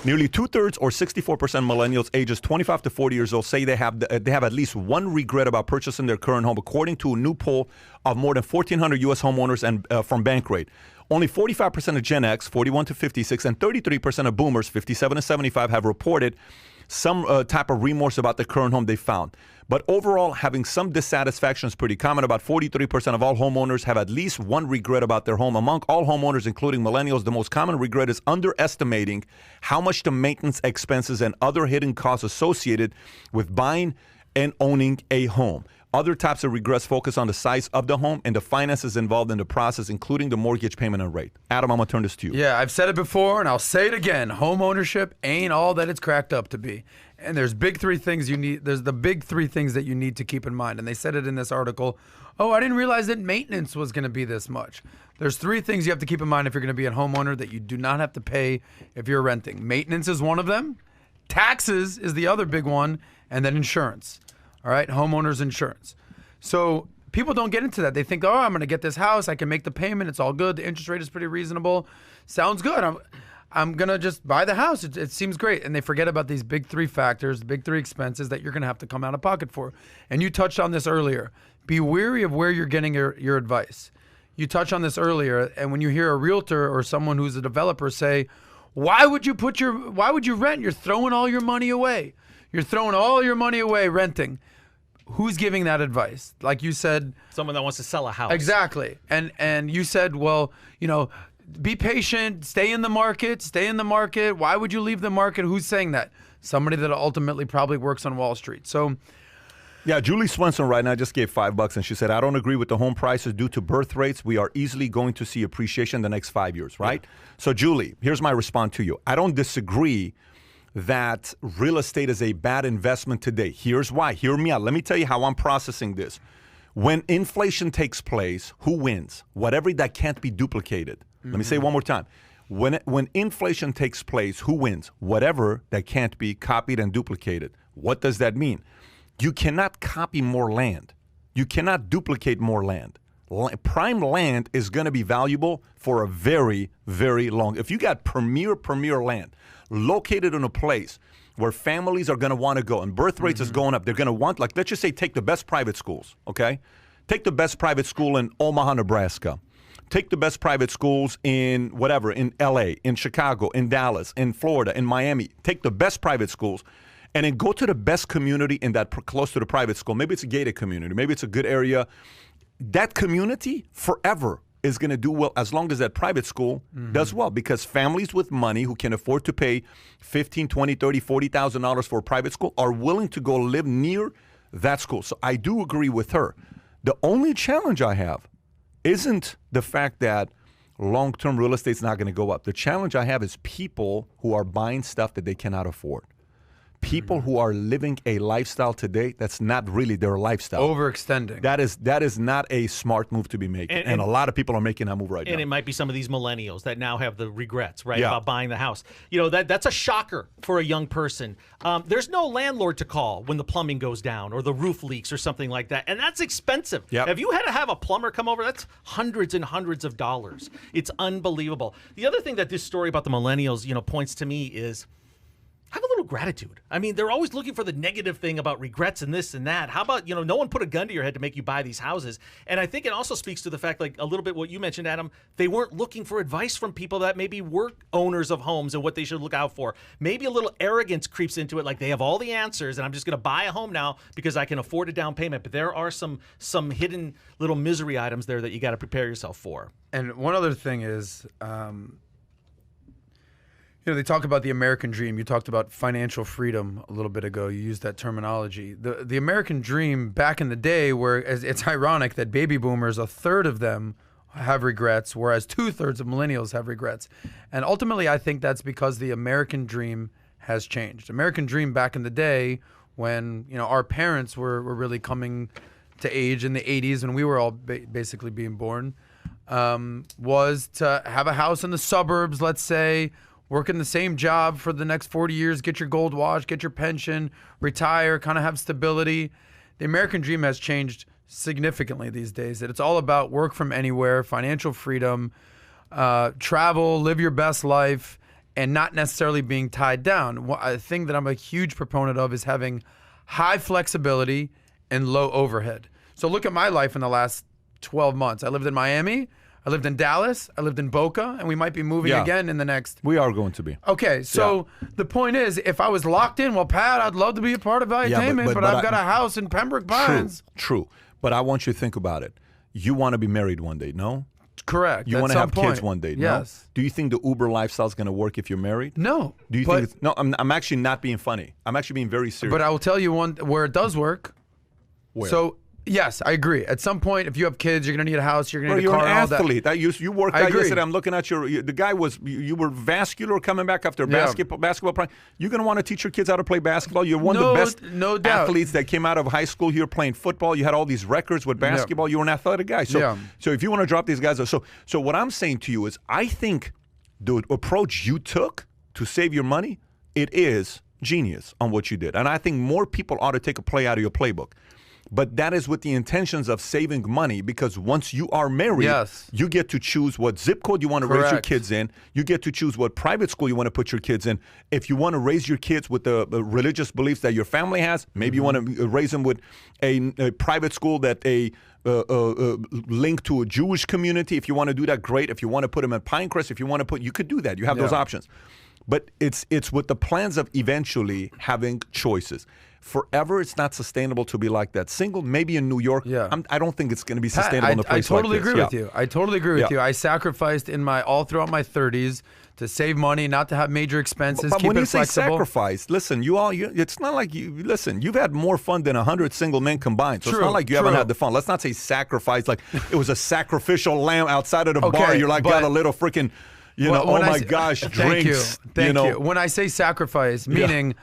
Nearly 2/3 or 64% millennials ages 25 to 40 years old say they have at least one regret about purchasing their current home, according to a new poll of more than 1,400 U.S. homeowners and from Bankrate. Only 45% of Gen X, 41 to 56, and 33% of Boomers, 57 to 75, have reported some type of remorse about the current home they found. But overall, having some dissatisfaction is pretty common. About 43% of all homeowners have at least one regret about their home. Among all homeowners, including millennials, the most common regret is underestimating how much the maintenance expenses and other hidden costs associated with buying and owning a home. Other types of regrets focus on the size of the home and the finances involved in the process, including the mortgage payment and rate. Adam, I'm going to turn this to you. Yeah, I've said it before, and I'll say it again. Home ownership ain't all that it's cracked up to be. And there's big three things you need. There's the big three things that you need to keep in mind. And they said it in this article. Oh, I didn't realize that maintenance was going to be this much. There's three things you have to keep in mind if you're going to be a homeowner that you do not have to pay if you're renting. Maintenance is one of them. Taxes is the other big one. And then insurance. All right, homeowners insurance. So people don't get into that. They think, oh, I'm going to get this house. I can make the payment. It's all good. The interest rate is pretty reasonable. Sounds good. I'm going to just buy the house. It seems great. And they forget about these big three factors, big three expenses that you're going to have to come out of pocket for. And you touched on this earlier. Be wary of where you're getting your advice. You touched on this earlier. And when you hear a realtor or someone who's a developer say, why would you rent? You're throwing all your money away. You're throwing all your money away renting. Who's giving that advice? Like you said, someone that wants to sell a house. Exactly. And you said, well, be patient, stay in the market. Why would you leave the market? Who's saying that? Somebody that ultimately probably works on Wall Street. So yeah, Julie Swenson right now just gave $5 and she said, I don't agree with the home prices due to birth rates. We are easily going to see appreciation in the next 5 years, right? Yeah. So Julie, here's my response to you. I don't disagree that real estate is a bad investment today. Here's why. Hear me out. Let me tell you how I'm processing this. When inflation takes place, who wins? Whatever that can't be duplicated. Mm-hmm. Let me say it one more time. When inflation takes place, who wins? Whatever that can't be copied and duplicated. What does that mean? You cannot copy more land. You cannot duplicate more land. Prime land is going to be valuable for a very, very long. If you got premier land located in a place where families are going to want to go and birth rates is going up, they're going to want, like, let's just say, take the best private schools, okay? Take the best private school in Omaha, Nebraska. Take the best private schools in whatever, in LA, in Chicago, in Dallas, in Florida, in Miami. Take the best private schools and then go to the best community in that close to the private school. Maybe it's a gated community.Maybe it's a good area. That community forever is going to do well as long as that private school does well, because families with money who can afford to pay $15,000, $20,000, $30,000, $40,000 for a private school are willing to go live near that school. So I do agree with her. The only challenge I have isn't the fact that long-term real estate is not going to go up. The challenge I have is people who are buying stuff that they cannot afford. People who are living a lifestyle today that's not really their lifestyle. Overextending. That is not a smart move to be making. And a lot of people are making that move right now. And it might be some of these millennials that now have the regrets, right, Yeah. about buying the house. That's a shocker for a young person. There's no landlord to call when the plumbing goes down or the roof leaks or something like that. And that's expensive. Yep. If you had to have a plumber come over, that's hundreds and hundreds of dollars. It's unbelievable. The other thing that this story about the millennials, points to me is, have a little gratitude. I mean, they're always looking for the negative thing about regrets and this and that. How about, no one put a gun to your head to make you buy these houses. And I think it also speaks to the fact, like a little bit what you mentioned, Adam, they weren't looking for advice from people that maybe were owners of homes and what they should look out for. Maybe a little arrogance creeps into it, like they have all the answers and I'm just going to buy a home now because I can afford a down payment. But there are some hidden little misery items there that you got to prepare yourself for. And one other thing is, they talk about the American dream. You talked about financial freedom a little bit ago. You used that terminology. The American dream back in the day, where it's ironic that baby boomers, a third of them have regrets, whereas 2/3 of millennials have regrets. And ultimately, I think that's because the American dream has changed. American dream back in the day when our parents were really coming to age in the 80s when we were all basically being born, was to have a house in the suburbs, let's say, work in the same job for the next 40 years, get your gold watch, get your pension, retire, kind of have stability. The American dream has changed significantly these days. That it's all about work from anywhere, financial freedom, travel, live your best life. and not necessarily being tied down. A thing that I'm a huge proponent of is having high flexibility and low overhead. So look at my life in the last 12 months. I lived in Miami, I lived in Dallas, I lived in Boca, and we might be moving again in the next... We are going to be. Okay, so the point is, if I was locked in, well, Pat, I'd love to be a part of Valuetainment, but I've got a house in Pembroke Pines. True. But I want you to think about it. You want to be married one day, no? Correct. You want to have kids one day, yes. No? Do you think the Uber lifestyle is going to work if you're married? No. Do you think it's... No, I'm actually not being funny. I'm actually being very serious. But I will tell you one where it does work. Where? So... Yes, I agree. At some point, if you have kids, you're gonna need a house. You're gonna need a you're car. An athlete. You worked out yesterday. I'm looking at the guy was. You were vascular coming back after basketball. You're gonna want to teach your kids how to play basketball. You're one of the best athletes that came out of high school. You're playing football. You had all these records with basketball. You were an athletic guy. So if you want to drop these guys, so what I'm saying to you is, I think the approach you took to save your money, it is genius on what you did, and I think more people ought to take a play out of your playbook. But that is with the intentions of saving money, because once you are married, you get to choose what zip code you want to raise your kids in. You get to choose what private school you want to put your kids in. If you want to raise your kids with the religious beliefs that your family has, maybe you want to raise them with a private school that link to a Jewish community. If you want to do that, great. If you want to put them at Pinecrest, if you want to put, you could do that. You have those options. But it's with the plans of eventually having choices. Forever, it's not sustainable to be like that. Single, maybe in New York. I don't think it's going to be sustainable in a place like this. I totally agree with you. I totally agree with you. I sacrificed all throughout my 30s to save money, not to have major expenses. But keep when it you flexible. say sacrifice, listen, it's not like you've had more fun than 100 single men combined. So it's not like you haven't had the fun. Let's not say sacrifice like it was a sacrificial lamb outside of the bar. You're like, got a little freaking, oh my gosh, drinks. Thank you. When I say sacrifice, meaning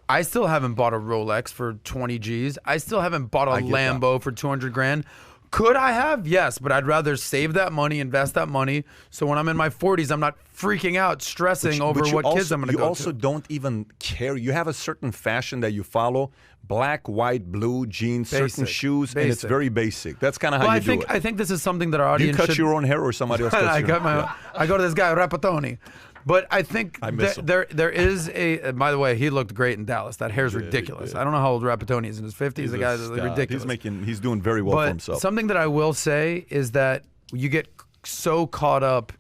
I still haven't bought a Rolex for 20 G's. I still haven't bought a Lambo for 200 grand. Could I have? Yes, but I'd rather save that money, invest that money, so when I'm in my 40s, I'm not freaking out, stressing over what kids I'm going to go to. You also don't even care. You have a certain fashion that you follow, black, white, blue, jeans, certain shoes, and it's very basic. That's kind of how you do it. I think this is something that our audience should... You cut your own hair or somebody else cuts your hair? I go to this guy, Rapatoni. But I think there is a. By the way, he looked great in Dallas. That hair's ridiculous. I don't know how old Rapatoni is in his 50s. The guy's ridiculous. He's doing very well for himself. Something that I will say is that you get so caught up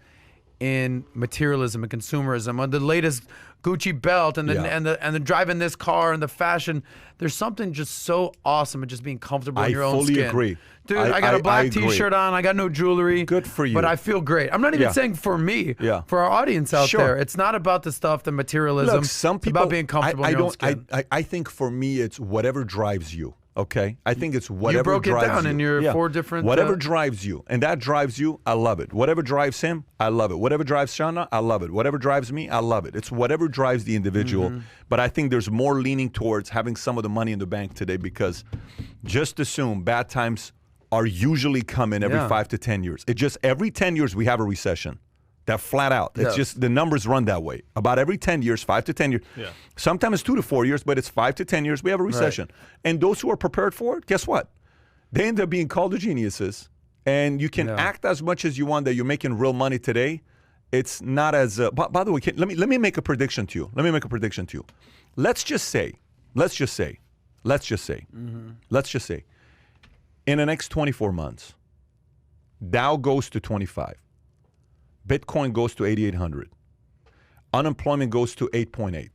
in materialism and consumerism, on the latest Gucci belt and the driving this car and the fashion. There's something just so awesome at just being comfortable in your own skin. I fully agree. Dude, I got a black T-shirt on. I got no jewelry. Good for you. But I feel great. I'm not even saying for me. For our audience out there. It's not about the stuff, the materialism. Look, some people, it's about being comfortable in your own skin. I think for me, it's whatever drives you. Okay, I think it's whatever drives you. You broke it down in your 4 different... Whatever drives you, and that drives you, I love it. Whatever drives him, I love it. Whatever drives Shana, I love it. Whatever drives me, I love it. It's whatever drives the individual. But I think there's more leaning towards having some of the money in the bank today, because just assume bad times are usually coming every 5 to 10 years. It just, every 10 years we have a recession. That flat out. It's just the numbers run that way. About every 10 years, 5 to 10 years. Sometimes 2 to 4 years, but it's 5 to 10 years we have a recession. And those who are prepared for it, guess what? They end up being called the geniuses. And you can act as much as you want that you're making real money today. It's not as by the way, let me make a prediction to you. Let's just say in the next 24 months, Dow goes to 25. Bitcoin goes to 8,800. Unemployment goes to 8.8.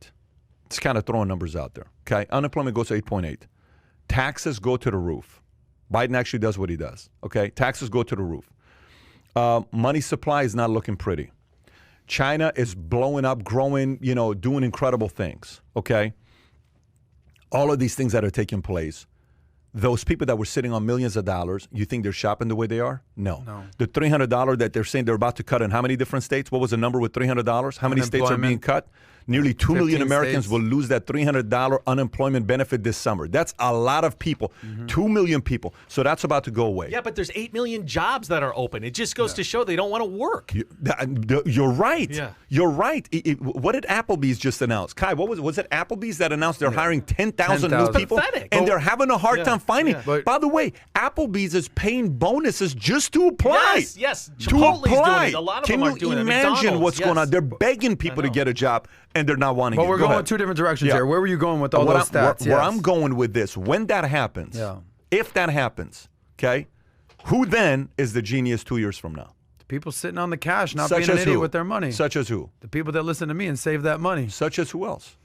It's kind of throwing numbers out there. Okay, unemployment goes to 8.8. Taxes go to the roof. Biden actually does what he does. Okay, taxes go to the roof. Money supply is not looking pretty. China is blowing up, growing, doing incredible things. Okay, all of these things that are taking place. Those people that were sitting on millions of dollars, you think they're shopping the way they are? No. The $300 that they're saying they're about to cut in how many different states? What was the number with $300? How many states are being cut? Nearly 2 million Americans will lose that $300 unemployment benefit this summer. That's a lot of people. 2 million people. So that's about to go away. Yeah, but there's 8 million jobs that are open. It just goes to show they don't want to work. You're right. Yeah. You're right. What did Applebee's just announce? Kai, was it Applebee's that announced they're hiring 10,000 new people? Pathetic. And they're having a hard time finding. But- By the way, Applebee's is paying bonuses just to apply. Yes. To Chipotle's apply. doing it. A lot of Can them are you doing it. imagine McDonald's, what's going yes. on? They're begging people to know. get a job, and they're not wanting But it. we're Go going ahead. two different directions Yeah. here. Where were you going with all those stats? Where Yes. I'm going with this, when that happens, Yeah. if that happens, okay, who then is the genius 2 years from now? People sitting on the cash, not Such being an as idiot who? with their money. Such as who? The people that listen to me and save that money. Such as who else?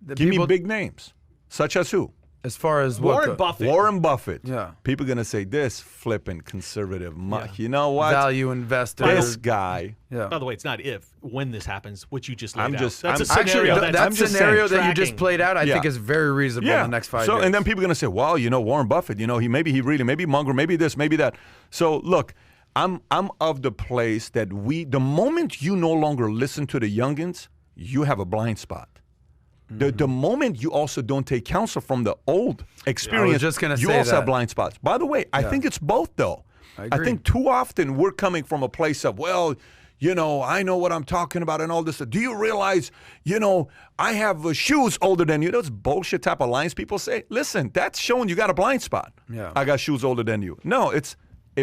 The Give people, me big names. Such as who? as far as Warren what Buffett. Warren Buffett. Yeah. People going to say, this flipping conservative muck. You know what? value investor. This guy. Yeah. By the way, it's not if, when this happens, what you just laid I'm out. just- That's I'm- a actually, scenario th- that's I'm that just scenario saying. that you just Tracking. played out, I Yeah. think is very reasonable in the next 5 so, years. and then people are going to say, well, Warren Buffett, maybe Munger, maybe this, maybe that. So look, I'm of the place that the moment you no longer listen to the youngins, you have a blind spot. The moment you also don't take counsel from the old experience, just gonna you say also that. have blind spots. By the way, I think it's both though. I I agree. think too often we're coming from a place of, well, I know what I'm talking about and all this. Do you realize, I have shoes older than you? Those bullshit type of lines people say. Listen, that's showing you got a blind spot. Yeah. I got shoes older than you. No,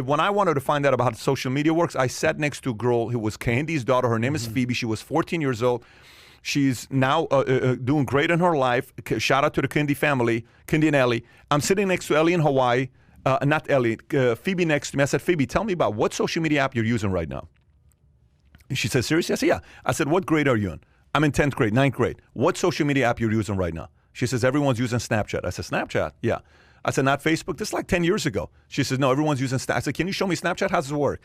when I wanted to find out about how social media works, I sat next to a girl who was Candy's daughter. Her name is Phoebe. She was 14 years old. She's now doing great in her life. Shout out to the Kendi family, Kendi and Ellie. I'm sitting next to Ellie in Hawaii. Not Ellie, Phoebe next to me. I said, Phoebe, tell me about what social media app you're using right now. And she said, seriously? I said, yeah. I said, what grade are you in? I'm in 10th grade, 9th grade. What social media app you're using right now? She says, everyone's using Snapchat. I said, Snapchat? Yeah. I said, not Facebook? This is like 10 years ago. She says, no, everyone's using Snapchat. I said, can you show me Snapchat? How does it work?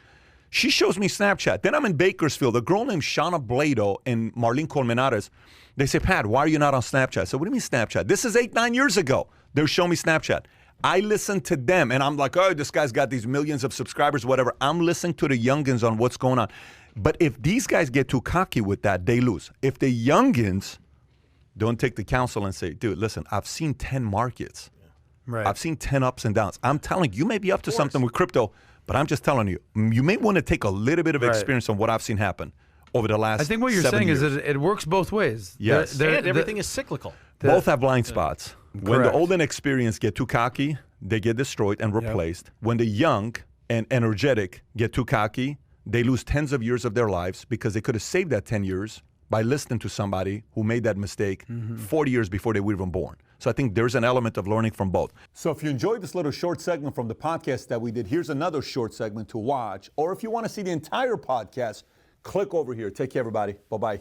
She shows me Snapchat. Then I'm in Bakersfield. A girl named Shauna Blado and Marlene Colmenares. They say, Pat, why are you not on Snapchat? I said, what do you mean Snapchat? This is 8-9 years ago. They're showing me Snapchat. I listen to them, and I'm like, oh, this guy's got these millions of subscribers, whatever. I'm listening to the youngins on what's going on. But if these guys get too cocky with that, they lose. If the youngins don't take the counsel and say, dude, listen, I've seen 10 markets. Right. I've seen 10 ups and downs. I'm telling you, you may be up to something with crypto, but I'm just telling you, you may want to take a little bit of experience on what I've seen happen over the last I think what you're 7 saying years. is that it works both ways. Yes. And everything is cyclical. Both have blind spots. When the Correct. old and experienced get too cocky, they get destroyed and replaced. When the young and energetic get too cocky, they lose tens of years of their lives because they could have saved that 10 years by listening to somebody who made that mistake 40 years before they were even born. So I think there's an element of learning from both. So if you enjoyed this little short segment from the podcast that we did, here's another short segment to watch. Or if you want to see the entire podcast, click over here. Take care, everybody. Bye-bye.